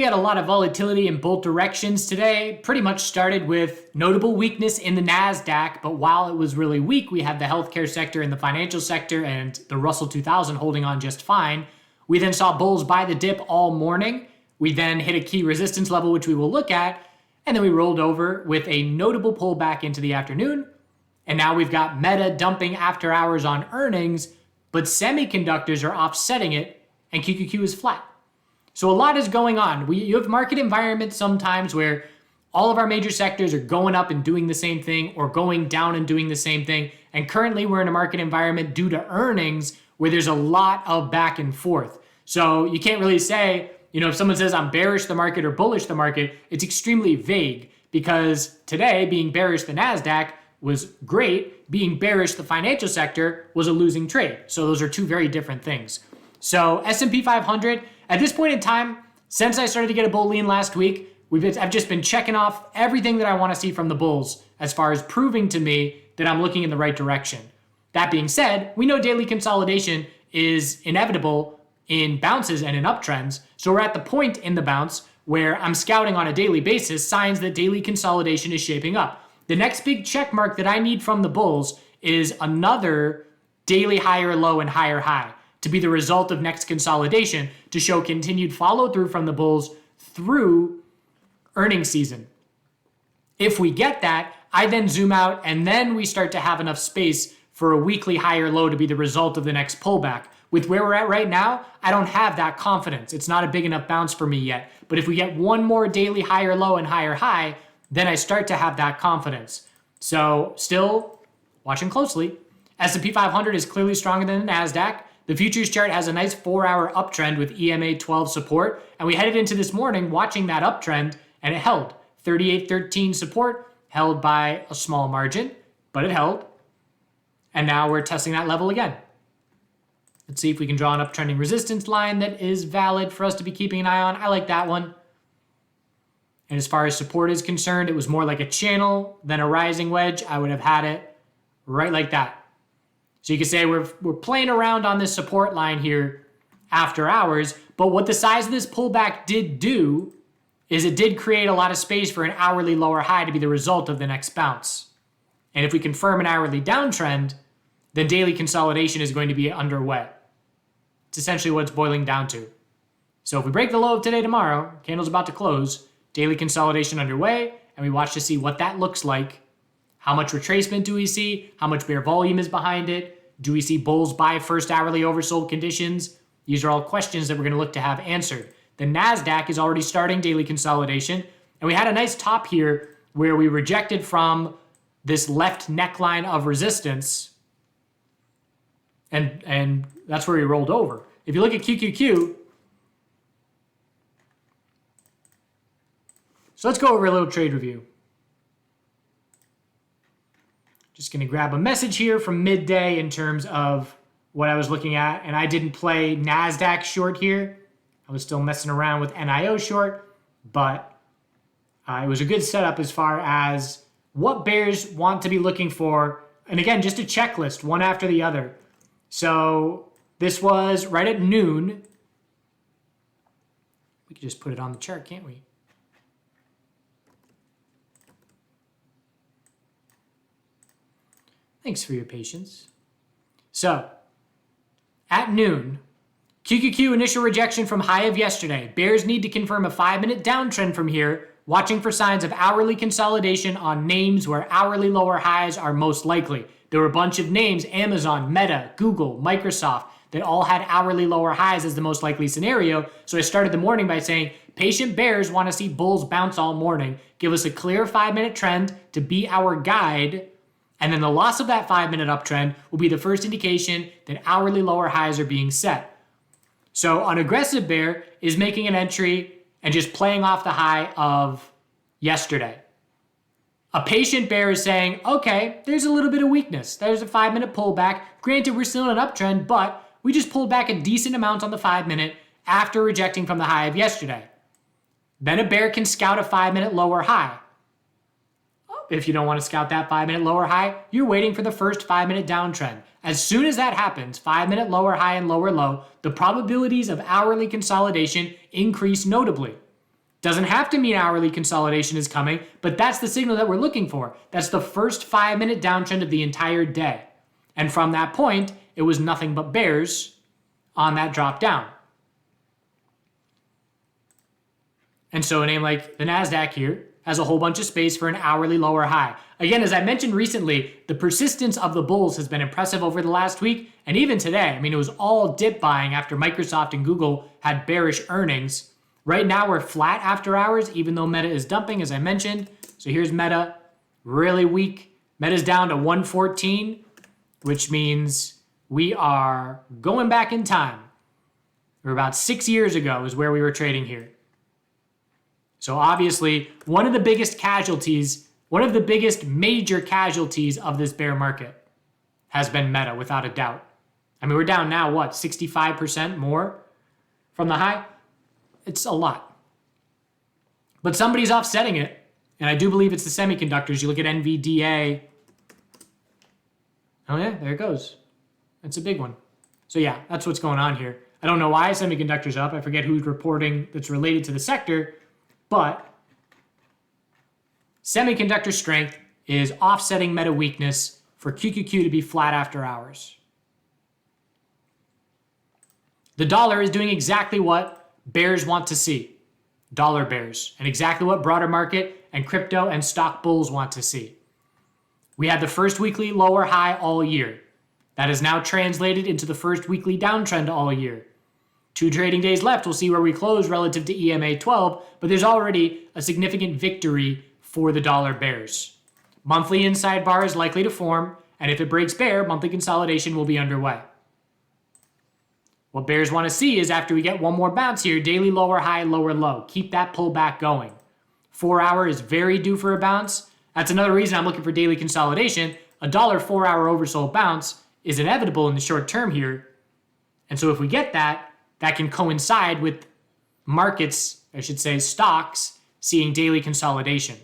We had a lot of volatility in both directions today. Pretty much started with notable weakness in the NASDAQ, but while it was really weak, we had the healthcare sector and the financial sector and the Russell 2000 holding on just fine. We then saw bulls buy the dip all morning. We then hit a key resistance level, which we will look at, and then we rolled over with a notable pullback into the afternoon. And now we've got Meta dumping after hours on earnings, but semiconductors are offsetting it, and QQQ is flat. So a lot is going on. You have market environments sometimes where all of our major sectors are going up and doing the same thing or going down and doing the same thing. And currently we're in a market environment due to earnings where there's a lot of back and forth. So you can't really say, if someone says I'm bearish the market or bullish the market, it's extremely vague because today being bearish the NASDAQ was great. Being bearish the financial sector was a losing trade. So those are two very different things. So S&P 500, at this point in time, since I started to get a bull lean last week, I've just been checking off everything that I want to see from the bulls as far as proving to me that I'm looking in the right direction. That being said, we know daily consolidation is inevitable in bounces and in uptrends. So we're at the point in the bounce where I'm scouting on a daily basis signs that daily consolidation is shaping up. The next big check mark that I need from the bulls is another daily higher low and higher high to be the result of next consolidation to show continued follow through from the bulls through earnings season. If we get that, I then zoom out and then we start to have enough space for a weekly higher low to be the result of the next pullback. With where we're at right now, I don't have that confidence. It's not a big enough bounce for me yet. But if we get one more daily higher low and higher high, then I start to have that confidence. So still watching closely. S&P 500 is clearly stronger than the NASDAQ. The futures chart has a nice 4-hour uptrend with EMA 12 support. And we headed into this morning watching that uptrend and it held. 38.13 support held by a small margin, but it held. And now we're testing that level again. Let's see if we can draw an uptrending resistance line that is valid for us to be keeping an eye on. I like that one. And as far as support is concerned, it was more like a channel than a rising wedge. I would have had it right like that. So you can say we're playing around on this support line here after hours, but what the size of this pullback did do is it did create a lot of space for an hourly lower high to be the result of the next bounce. And if we confirm an hourly downtrend, then daily consolidation is going to be underway. It's essentially what it's boiling down to. So if we break the low of today tomorrow, candle's about to close, daily consolidation underway, and we watch to see what that looks like. How much retracement do we see? How much bear volume is behind it? Do we see bulls buy first hourly oversold conditions? These are all questions that we're going to look to have answered. The NASDAQ is already starting daily consolidation, and we had a nice top here where we rejected from this left neckline of resistance, and that's where we rolled over. If you look at QQQ, so let's go over a little trade review. Just going to grab a message here from midday in terms of what I was looking at. And I didn't play NASDAQ short here. I was still messing around with NIO short. But it was a good setup as far as what bears want to be looking for. And again, just a checklist, one after the other. So this was right at noon. We could just put it on the chart, can't we? Thanks for your patience. So, at noon, QQQ initial rejection from high of yesterday. Bears need to confirm a 5-minute downtrend from here, watching for signs of hourly consolidation on names where hourly lower highs are most likely. There were a bunch of names, Amazon, Meta, Google, Microsoft, that all had hourly lower highs as the most likely scenario. So I started the morning by saying, patient bears want to see bulls bounce all morning. Give us a clear 5-minute trend to be our guide. And then the loss of that 5-minute uptrend will be the first indication that hourly lower highs are being set. So an aggressive bear is making an entry and just playing off the high of yesterday. A patient bear is saying, okay, there's a little bit of weakness. There's a 5-minute pullback. Granted, we're still in an uptrend, but we just pulled back a decent amount on the 5-minute after rejecting from the high of yesterday. Then a bear can scout a 5-minute lower high. If you don't want to scout that 5-minute lower high, you're waiting for the first 5-minute downtrend. As soon as that happens, 5-minute lower high and lower low, the probabilities of hourly consolidation increase notably. Doesn't have to mean hourly consolidation is coming, but that's the signal that we're looking for. That's the first 5-minute downtrend of the entire day. And from that point, it was nothing but bears on that drop down. And so a name like the NASDAQ here has a whole bunch of space for an hourly lower high. Again, as I mentioned recently, the persistence of the bulls has been impressive over the last week. And even today, I mean, it was all dip buying after Microsoft and Google had bearish earnings. Right now, we're flat after hours, even though Meta is dumping, as I mentioned. So here's Meta, really weak. Meta's down to 114, which means we are going back in time. Or about 6 years ago is where we were trading here. So obviously, one of the biggest casualties, one of the biggest major casualties of this bear market has been Meta, without a doubt. I mean, we're down now, what, 65% more from the high? It's a lot. But somebody's offsetting it, and I do believe it's the semiconductors. You look at NVDA. Oh yeah, there it goes. That's a big one. So yeah, that's what's going on here. I don't know why semiconductors up. I forget who's reporting that's related to the sector, but semiconductor strength is offsetting Meta weakness for QQQ to be flat after hours. The dollar is doing exactly what bears want to see. Dollar bears, and exactly what broader market and crypto and stock bulls want to see. We had the first weekly lower high all year. That is now translated into the first weekly downtrend all year. 2 trading days left. We'll see where we close relative to EMA 12, but there's already a significant victory for the dollar bears. Monthly inside bar is likely to form, and if it breaks bear, monthly consolidation will be underway. What bears want to see is after we get one more bounce here, daily lower high, lower low. Keep that pullback going. 4 hour is very due for a bounce. That's another reason I'm looking for daily consolidation. A dollar 4 hour oversold bounce is inevitable in the short term here. And so if we get that, that can coincide with markets, I should say stocks, seeing daily consolidation.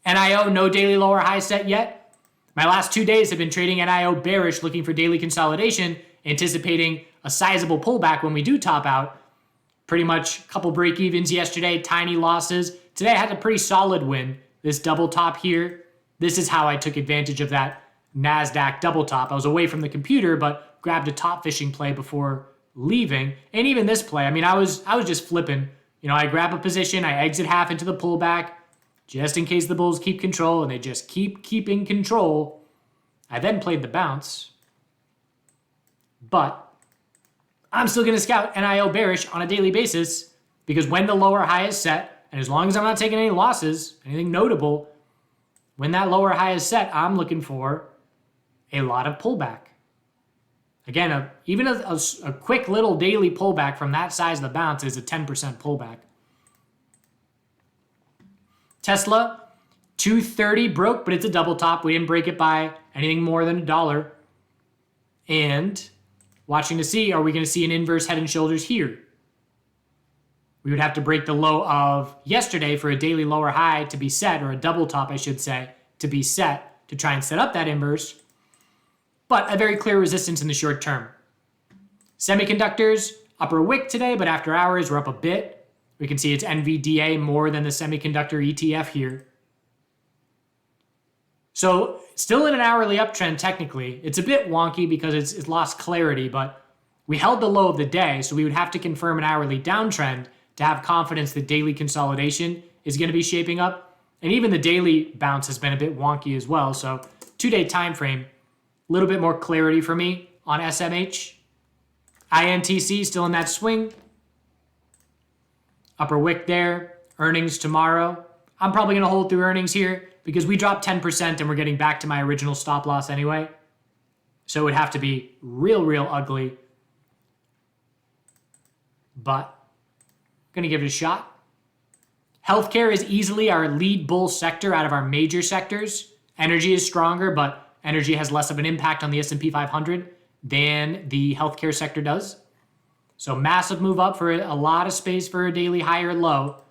NIO, no daily lower high set yet. My last 2 days have been trading NIO bearish, looking for daily consolidation, anticipating a sizable pullback when we do top out. Pretty much a couple break evens yesterday, tiny losses. Today I had a pretty solid win. This double top here, this is how I took advantage of that NASDAQ double top. I was away from the computer, but grabbed a top fishing play before leaving. And even this play, I mean, I was just flipping. You know, I grab a position, I exit half into the pullback, just in case the bulls keep control, and they just keep keeping control. I then played the bounce. But I'm still going to scout NIO bearish on a daily basis, because when the lower high is set, and as long as I'm not taking any losses, anything notable, when that lower high is set, I'm looking for a lot of pullback. Again, even a quick little daily pullback from that size of the bounce is a 10% pullback. Tesla, 230 broke, but it's a double top. We didn't break it by anything more than $1. And watching to see, are we going to see an inverse head and shoulders here? We would have to break the low of yesterday for a daily lower high to be set, or a double top, I should say, to be set to try and set up that inverse. But a very clear resistance in the short term. Semiconductors, upper wick today, but after hours, we're up a bit. We can see it's NVDA more than the semiconductor ETF here. So still in an hourly uptrend technically. It's a bit wonky because it's lost clarity, but we held the low of the day, so we would have to confirm an hourly downtrend to have confidence that daily consolidation is going to be shaping up. And even the daily bounce has been a bit wonky as well. So 2-day time frame, a little bit more clarity for me on SMH. INTC still in that swing. Upper wick there. Earnings tomorrow. I'm probably going to hold through earnings here because we dropped 10% and we're getting back to my original stop loss anyway. So it would have to be real ugly. But I'm going to give it a shot. Healthcare is easily our lead bull sector out of our major sectors. Energy is stronger, but energy has less of an impact on the S&P 500 than the healthcare sector does. So massive move up for a lot of space for a daily high or low.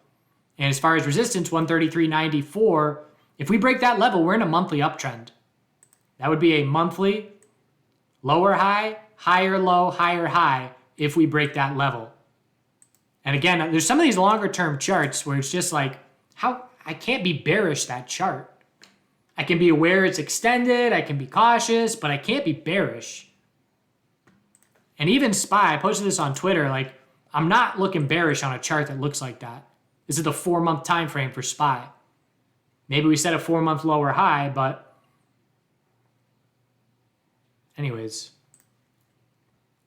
And as far as resistance, 133.94, if we break that level, we're in a monthly uptrend. That would be a monthly lower high, higher low, higher high if we break that level. And again, there's some of these longer term charts where it's just like, how I can't be bearish that chart. I can be aware it's extended, I can be cautious, but I can't be bearish. And even SPY, I posted this on Twitter, like I'm not looking bearish on a chart that looks like that. This is the 4-month time frame for SPY. Maybe we set a 4-month lower high, but anyways.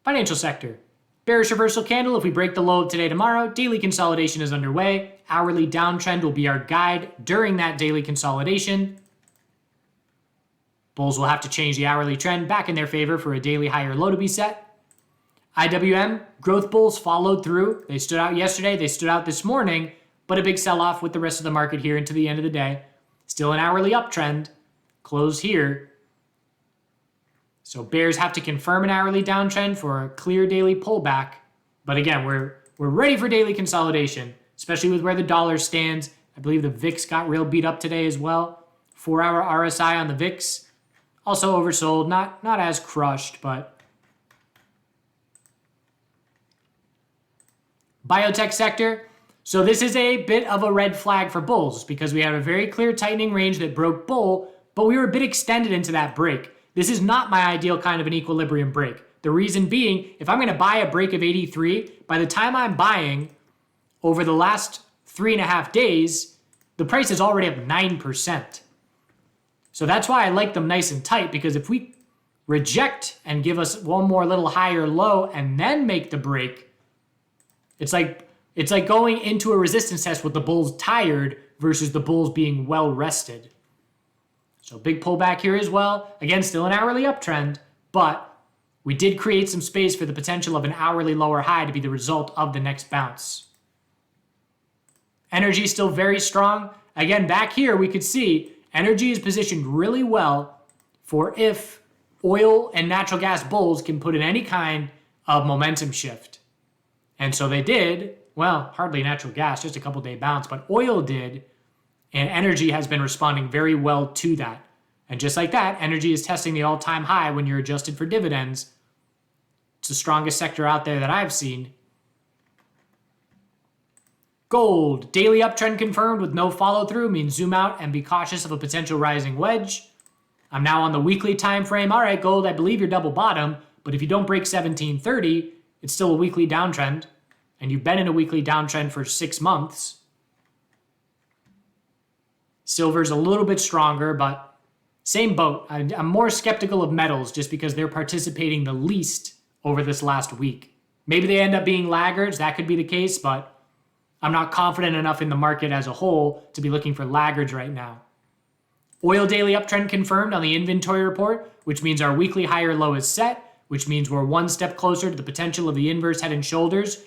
Financial sector. Bearish reversal candle. If we break the low of today, tomorrow, daily consolidation is underway. Hourly downtrend will be our guide during that daily consolidation. Bulls will have to change the hourly trend back in their favor for a daily higher low to be set. IWM, growth bulls followed through. They stood out yesterday. They stood out this morning, but a big sell-off with the rest of the market here into the end of the day. Still an hourly uptrend. Close here. So bears have to confirm an hourly downtrend for a clear daily pullback. But again, we're ready for daily consolidation, especially with where the dollar stands. I believe the VIX got real beat up today as well. 4-hour RSI on the VIX. Also oversold, not as crushed, but biotech sector. So this is a bit of a red flag for bulls because we had a very clear tightening range that broke bull, but we were a bit extended into that break. This is not my ideal kind of an equilibrium break. The reason being, if I'm going to buy a break of 83, by the time I'm buying over the last 3.5 days, the price is already up 9%. So that's why I like them nice and tight, because if we reject and give us one more little higher low and then make the break, it's like going into a resistance test with the bulls tired versus the bulls being well rested. So big pullback here as well. Again, still an hourly uptrend, but we did create some space for the potential of an hourly lower high to be the result of the next bounce. Energy still very strong. Again, back here we could see energy is positioned really well for if oil and natural gas bulls can put in any kind of momentum shift. And so they did. Well, hardly natural gas, just a couple day bounce, but oil did. And energy has been responding very well to that. And just like that, energy is testing the all-time high when you're adjusted for dividends. It's the strongest sector out there that I've seen. Gold, daily uptrend confirmed with no follow-through means zoom out and be cautious of a potential rising wedge. I'm now on the weekly time frame. All right, gold, I believe you're double bottom, but if you don't break 1730, it's still a weekly downtrend. And you've been in a weekly downtrend for 6 months. Silver's a little bit stronger, but same boat. I'm more skeptical of metals just because they're participating the least over this last week. Maybe they end up being laggards. That could be the case, but I'm not confident enough in the market as a whole to be looking for laggards right now. Oil daily uptrend confirmed on the inventory report, which means our weekly higher low is set, which means we're one step closer to the potential of the inverse head and shoulders.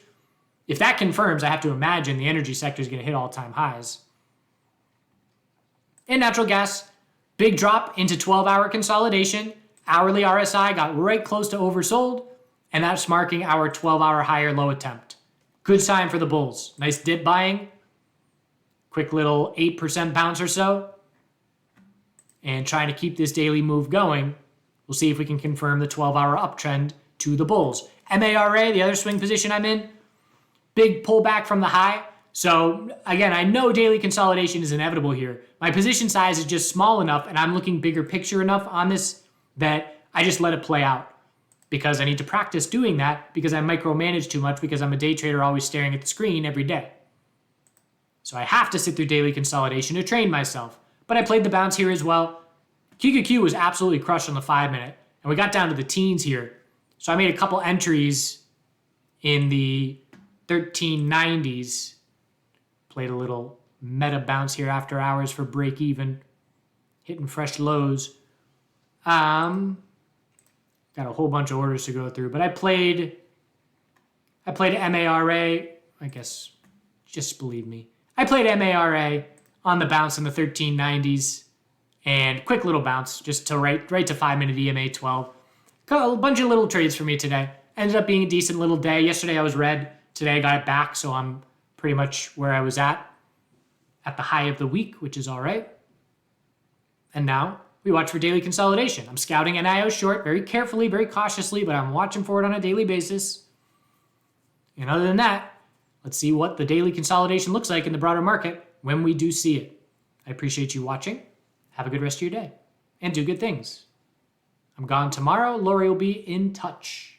If that confirms, I have to imagine the energy sector is going to hit all-time highs. In natural gas, big drop into 12-hour consolidation. Hourly RSI got right close to oversold, and that's marking our 12-hour higher low attempt. Good sign for the bulls. Nice dip buying. Quick little 8% bounce or so. And trying to keep this daily move going. We'll see if we can confirm the 12-hour uptrend to the bulls. MARA, the other swing position I'm in, big pullback from the high. So again, I know daily consolidation is inevitable here. My position size is just small enough and I'm looking bigger picture enough on this that I just let it play out because I need to practice doing that because I micromanage too much because I'm a day trader always staring at the screen every day. So I have to sit through daily consolidation to train myself. But I played the bounce here as well. QQQ was absolutely crushed on the 5-minute and we got down to the teens here. So I made a couple entries in the 1390s. Played a little meta bounce here after hours for break even. Hitting fresh lows. Got a whole bunch of orders to go through. But I played MARA. I guess, just believe me. I played MARA on the bounce in the 1390s. And quick little bounce just to right to 5-minute EMA 12. Got a bunch of little trades for me today. Ended up being a decent little day. Yesterday I was red. Today I got it back, so I'm pretty much where I was at the high of the week, which is all right. And now we watch for daily consolidation. I'm scouting NIO short very carefully, very cautiously, but I'm watching for it on a daily basis. And other than that, let's see what the daily consolidation looks like in the broader market when we do see it. I appreciate you watching. Have a good rest of your day and do good things. I'm gone tomorrow. Lori will be in touch.